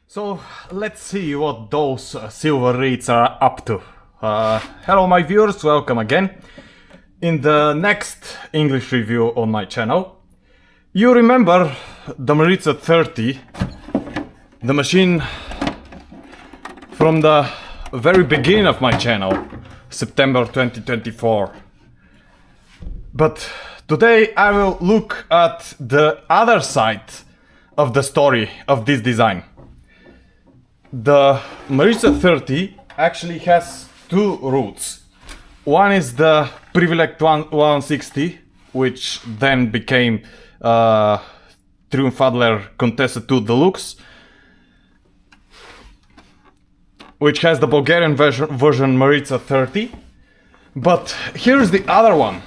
So let's see what those silver reeds are up to. Hello my viewers, welcome again. In the next English review on my channel, you remember the Maritza 30, the machine from the very beginning of my channel, September 2024. But today I will look at the other side of the story of this design. The Maritza 30 actually has two roots. One is the Privileged 160, which then became Triumph Adler Contessa 2 Deluxe, which has the Bulgarian version Maritza 30. But here's the other one.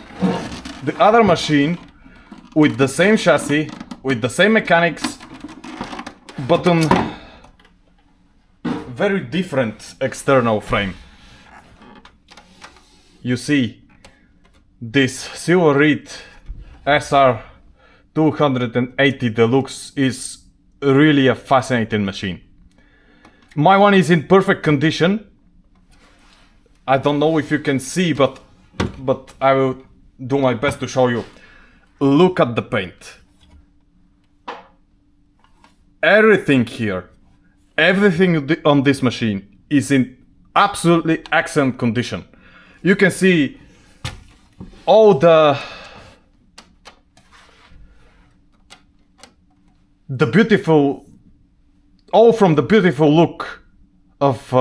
The other machine with the same chassis, with the same mechanics, but on very different external frame. You see, this silver reed SR 280 Deluxe is really a fascinating machine. My one is in perfect condition. I don't know if you can see, but I will do my best to show you. Look at the paint. Everything here, everything on this machine is in absolutely excellent condition. You can see all the beautiful, all from the beautiful look of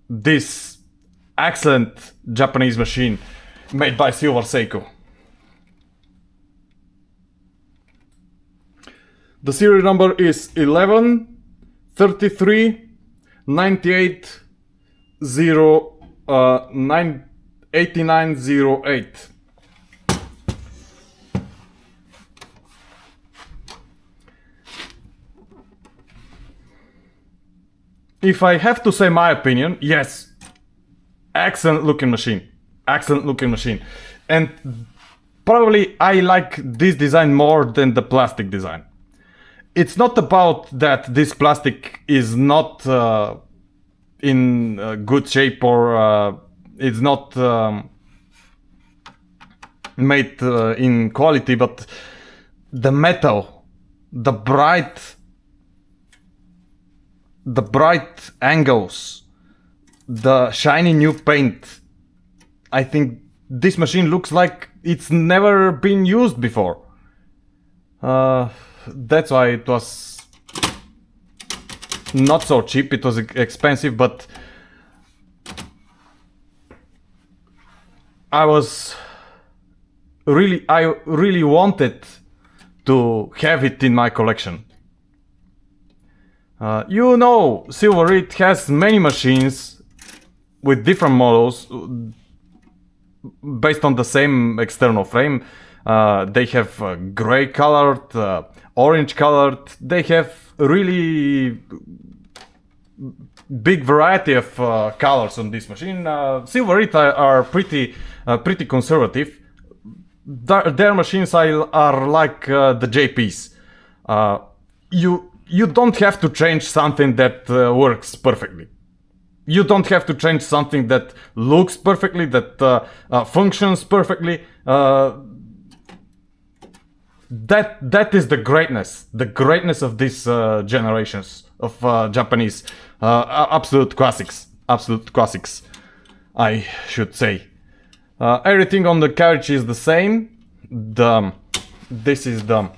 this excellent Japanese machine made by Silver Seiko. The serial number is 11 33 98 8908. If I have to say my opinion, yes, excellent looking machine. Excellent looking machine. And probably I like this design more than the plastic design. It's not about that this plastic is not in good shape or it's not made in quality, but the metal, the bright angles, the shiny new paint. I think this machine looks like it's never been used before. That's why it was not so cheap. It was expensive, but I really wanted to have it in my collection. You know, Silver Reed has many machines with different models based on the same external frame. They have gray colored, orange colored. They have really big variety of colors on this machine. Silver Reed are pretty conservative. Their machines are like the JPs. You don't have to change something that works perfectly. You don't have to change something that looks perfectly, that functions perfectly. That is the greatness of these generations of Japanese absolute classics, I should say. Everything on the carriage is the same. This is the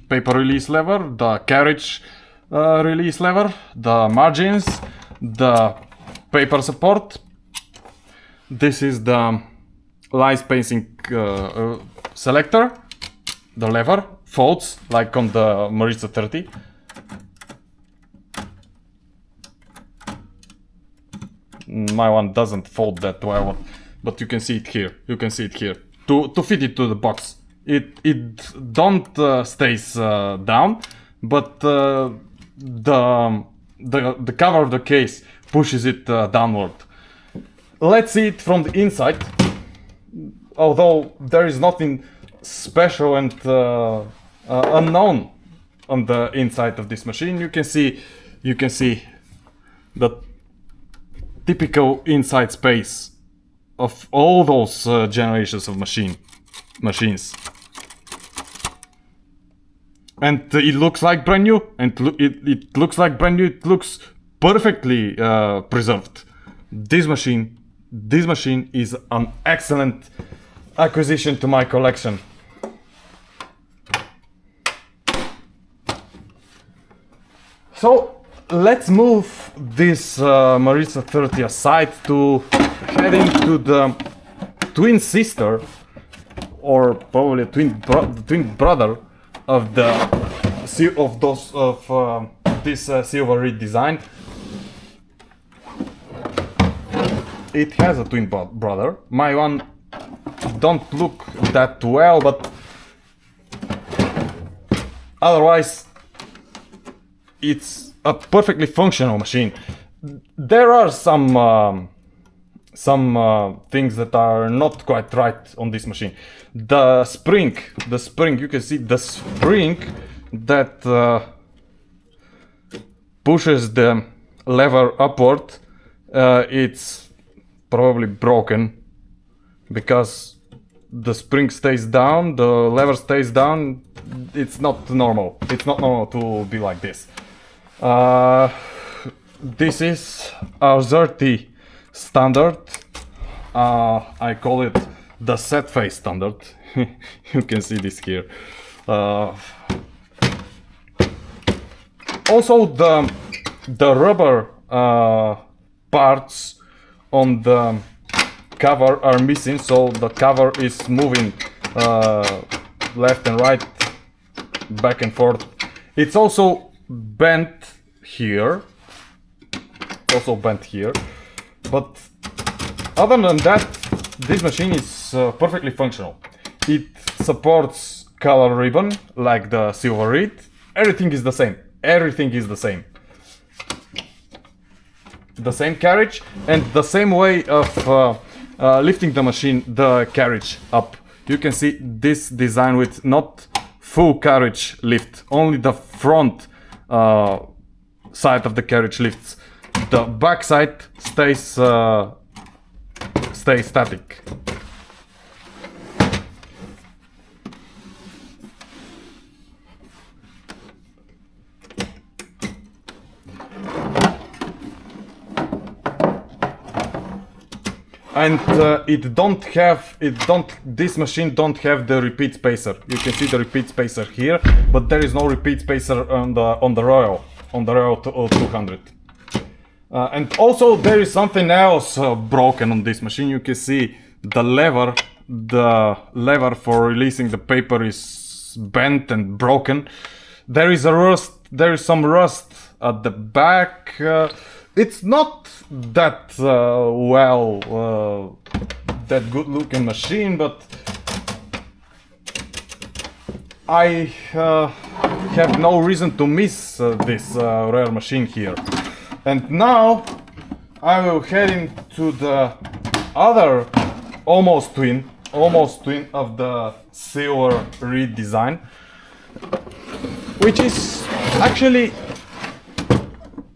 paper release lever, the carriage release lever, the margins, the paper support. This is the line spacing selector. The lever folds like on the Maritza 30. My one doesn't fold that well, but you can see it here. You can see it here. To fit it to the box, it don't stays down, but the cover of the case pushes it downward. Let's see it from the inside. Although there is nothing special and unknown on the inside of this machine. You can see the typical inside space of all those generations of machines. And it looks like brand new, and it looks like brand new. It looks perfectly preserved. This machine is an excellent acquisition to my collection. So let's move this Maritza 30 aside to head into the twin sister, or probably twin brother of this silver reed design. It has a twin brother. My one don't look that well, but otherwise it's a perfectly functional machine. There are some things that are not quite right on this machine. The spring, you can see the spring that pushes the lever upward. It's probably broken because the spring stays down, the lever stays down. It's not normal. It's not normal to be like this. This is our Xerti standard. I call it the set face standard. You can see this here. Also the rubber parts on the cover are missing, so the cover is moving left and right, back and forth. It's also bent here. But other than that, this machine is perfectly functional. It supports color ribbon like the silver reed. Everything is the same. The same carriage and the same way of lifting the carriage up. You can see this design with not full carriage lift, only the front side of the carriage lifts. The back side stays static. And this machine don't have the repeat spacer. You can see the repeat spacer here, but there is no repeat spacer on the Royal 200. And also there is something else broken on this machine. You can see the lever for releasing the paper is bent and broken. There is some rust at the back. It's not that that good looking machine, but I have no reason to miss this rare machine here. And now I will head into the other almost twin of the silver reed design, which is actually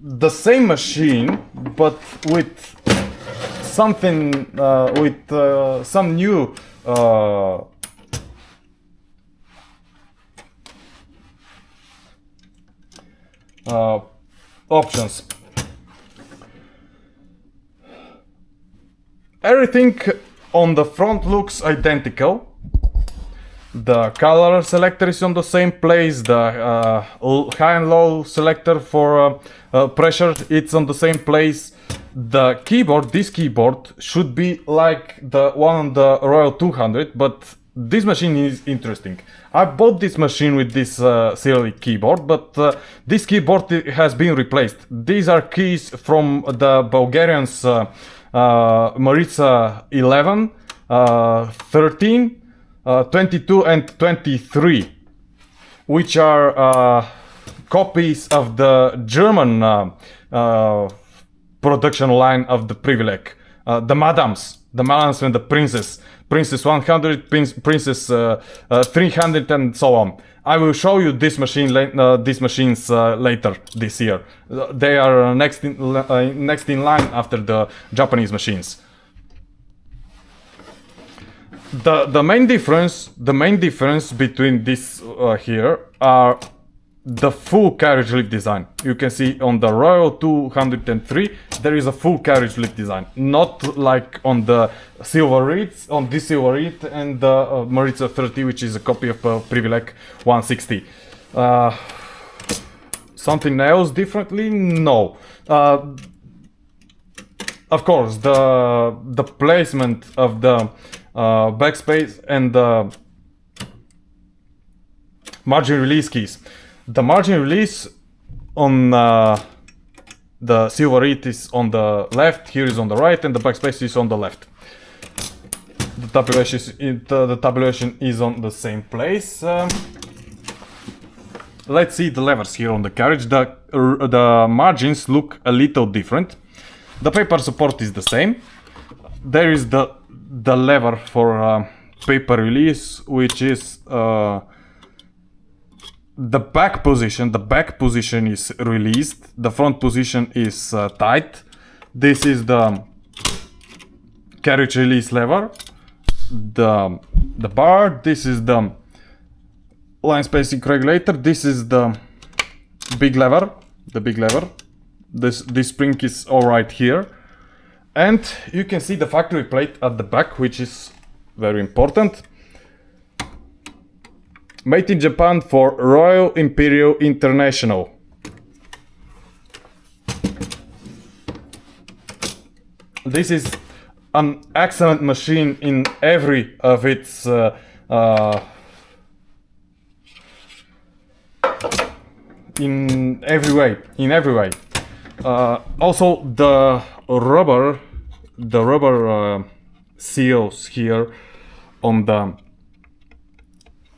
the same machine, but with something, some new options. Everything on the front looks identical. The color selector is on the same place. The high and low selector for pressure, it's on the same place. The keyboard, this keyboard should be like the one on the Royal 200, but this machine is interesting. I bought this machine with this silly keyboard, but this keyboard has been replaced. These are keys from the Bulgarians Maritza 11, 13, 22 and 23, which are copies of the German production line of the Privileg. the madams and the princess 100, princess 300, and so on. I will show you these machines later this year. They are next in line after the Japanese machines. The main difference between this here are the full carriage lift design. You can see on the Royal 203 there is a full carriage lift design, not like on the Silver Reeds, on this Silver Reed and the Maritza 30, which is a copy of Privilege 160. Something else differently? No. Of course, the placement of the backspace and the margin release keys. The margin release on the Silver Reed is on the left, here is on the right, and the backspace is on the left. The tabulation is on the same place. Let's see the levers here on the carriage. The margins look a little different. The paper support is the same. There is the lever for paper release, which is the back position. The back position is released. The front position is tight. This is the carriage release lever. The bar. This is the line spacing regulator. This is the big lever. This spring is all right here, and you can see the factory plate at the back, which is very important. Made in Japan for Royal Imperial International. This is an excellent machine in every of its in every way. Also, the rubber seals here on the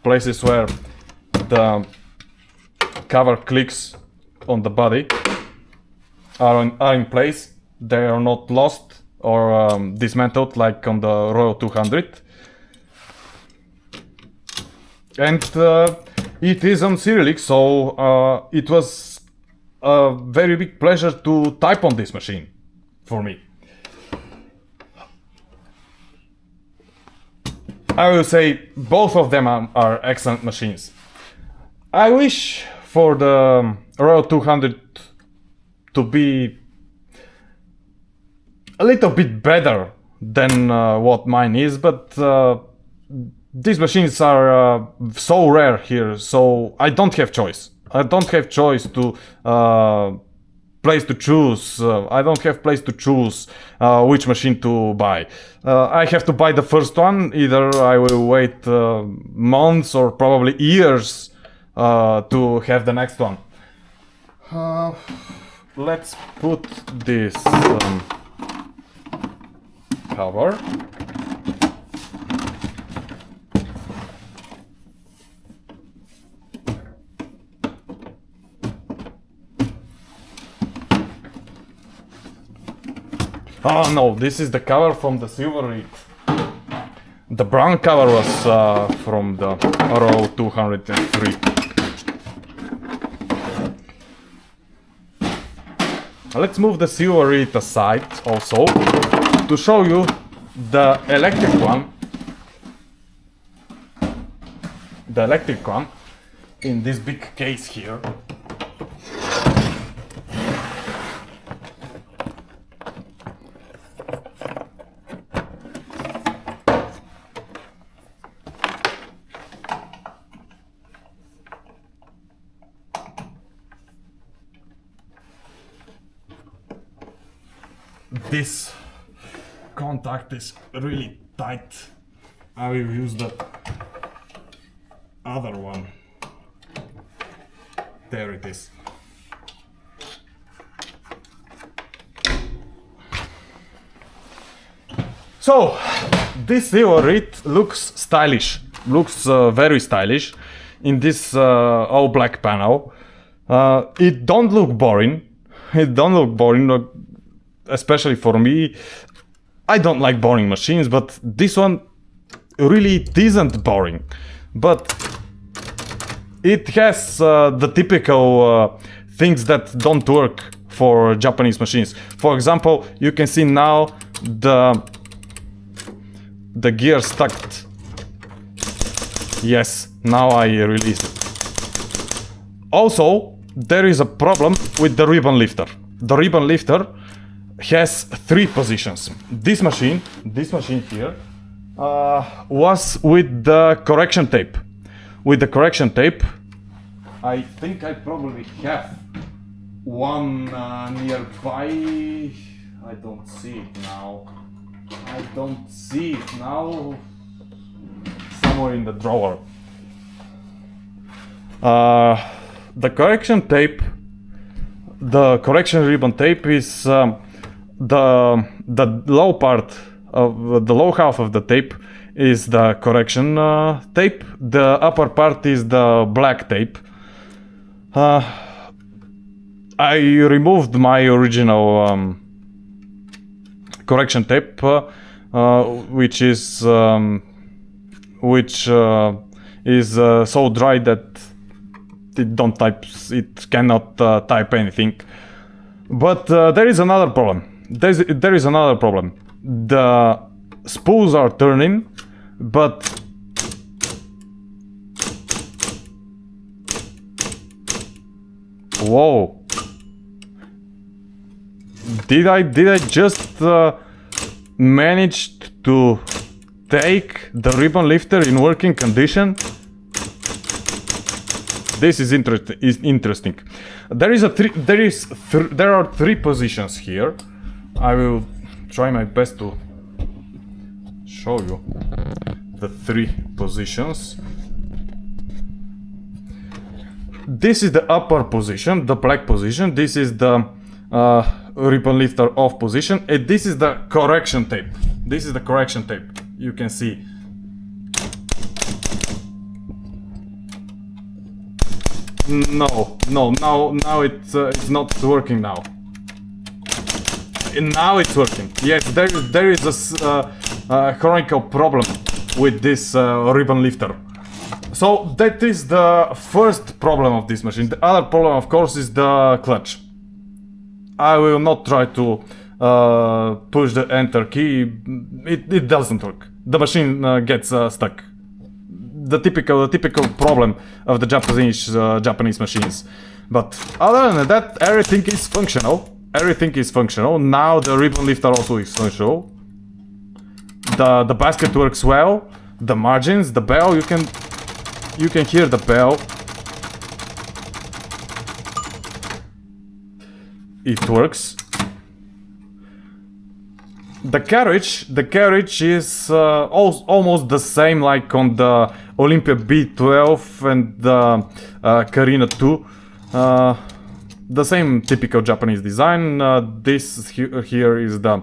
places where the cover clicks on the body are in place. They are not lost or dismantled like on the Royal 200. And it is on Cyrillic, so it was a very big pleasure to type on this machine for me. I will say both of them are excellent machines. I wish for the Royal 200 to be a little bit better than what mine is, but these machines are so rare here, so I don't have choice. I don't have choice to place to choose. I don't have place to choose which machine to buy. I have to buy the first one. Either I will wait months or probably years to have the next one. Let's put this cover. Oh no, this is the cover from the Silver Reed. The brown cover was from the Row 203. Let's move the Silver Reed aside also to show you the electric one. The electric one in this big case here. This contact is really tight. I will use the other one. There it is. So, this Silver Reed looks stylish. Looks very stylish in this all black panel. It don't look boring. It don't look boring. Especially for me, I don't like boring machines, but this one really isn't boring. But it has the typical things that don't work for Japanese machines. For example, you can see now the gear stuck. Yes, now I released it. Also, there is a problem with the ribbon lifter. The ribbon lifter has 3 positions. This machine here, was with the correction tape. With the correction tape, I think I probably have one nearby. I don't see it now. Somewhere in the drawer. The correction tape, the correction ribbon tape is the low part of the low half of the tape is the correction tape. The upper part is the black tape. I removed my original correction tape, which is so dry that it cannot type anything. But there is another problem. There is another problem. The spools are turning, but whoa! Did I just manage to take the ribbon lifter in working condition? This is interesting. There are 3 positions here. I will try my best to show you the 3 positions. This is the upper position, the black position. This is the ribbon lifter off position, and this is the correction tape. This is the correction tape. You can see. No, now it's not working now. And now it's working. Yes, there is a chronicle problem with this ribbon lifter. So that is the first problem of this machine. The other problem, of course, is the clutch. I will not try to push the enter key. It doesn't work. The machine gets stuck. The typical problem of the Japanese machines. But other than that, everything is functional. Everything is functional. Now the ribbon lifter also is functional. The basket works well. The margins, the bell, you can hear the bell. It works. The carriage is almost the same like on the Olympia B12 and the Carina 2. The same typical Japanese design. This here is the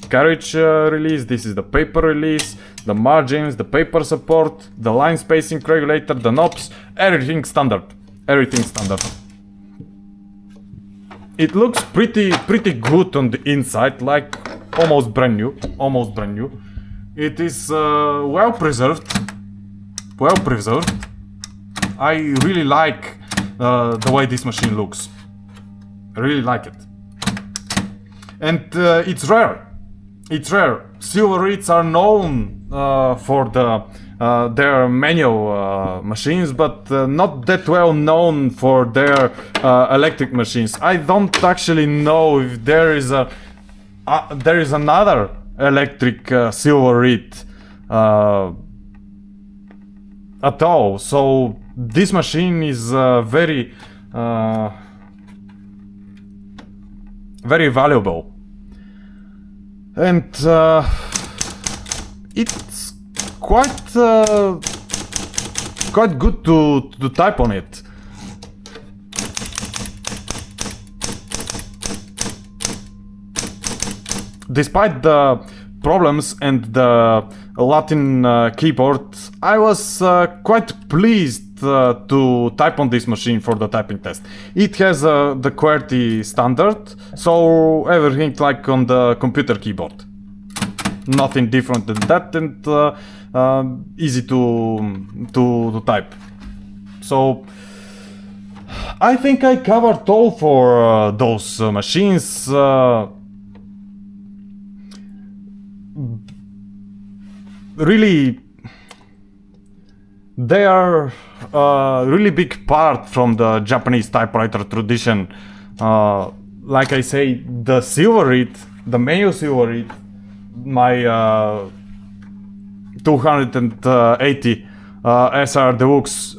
carriage release. This is the paper release. The margins, the paper support, the line spacing regulator, the knobs, everything standard. Everything standard. It looks pretty good on the inside, like almost brand new. It is well preserved. I really like the way this machine looks. I really like it. And it's rare. Silver reeds are known for their manual machines, but not that well known for their electric machines. I don't actually know if there is another electric silver reed at all. So this machine is very valuable. And it's quite good to type on it. Despite the problems and the Latin keyboard, I was quite pleased to type on this machine for the typing test. It has the QWERTY standard, so everything like on the computer keyboard. Nothing different than that, and easy to type. So I think I covered all for those machines. Really, they are a really big part from the Japanese typewriter tradition. Like I say, the silver reed, the Mayo silver reed, my 280 SR Deluxe,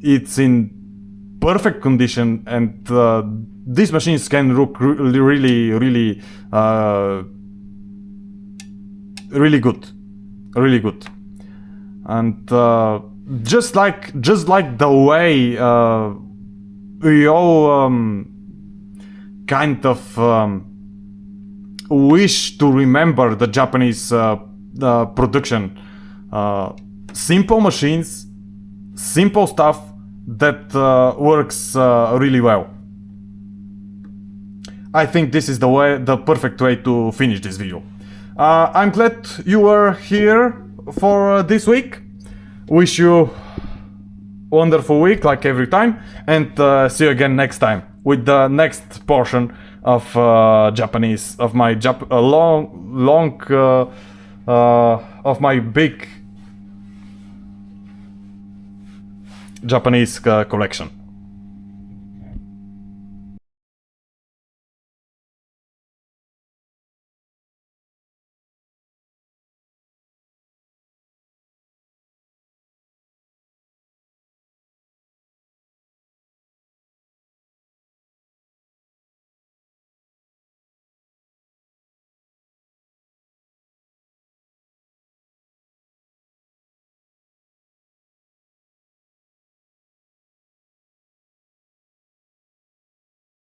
it's in perfect condition, and these machines can look really good, really good. And just like the way we all kind of wish to remember the Japanese production, simple machines, simple stuff that works really well. I think this is the perfect way to finish this video. I'm glad you were here for this week. Wish you a wonderful week like every time, and see you again next time with the next portion of Japanese, of my of my big Japanese collection.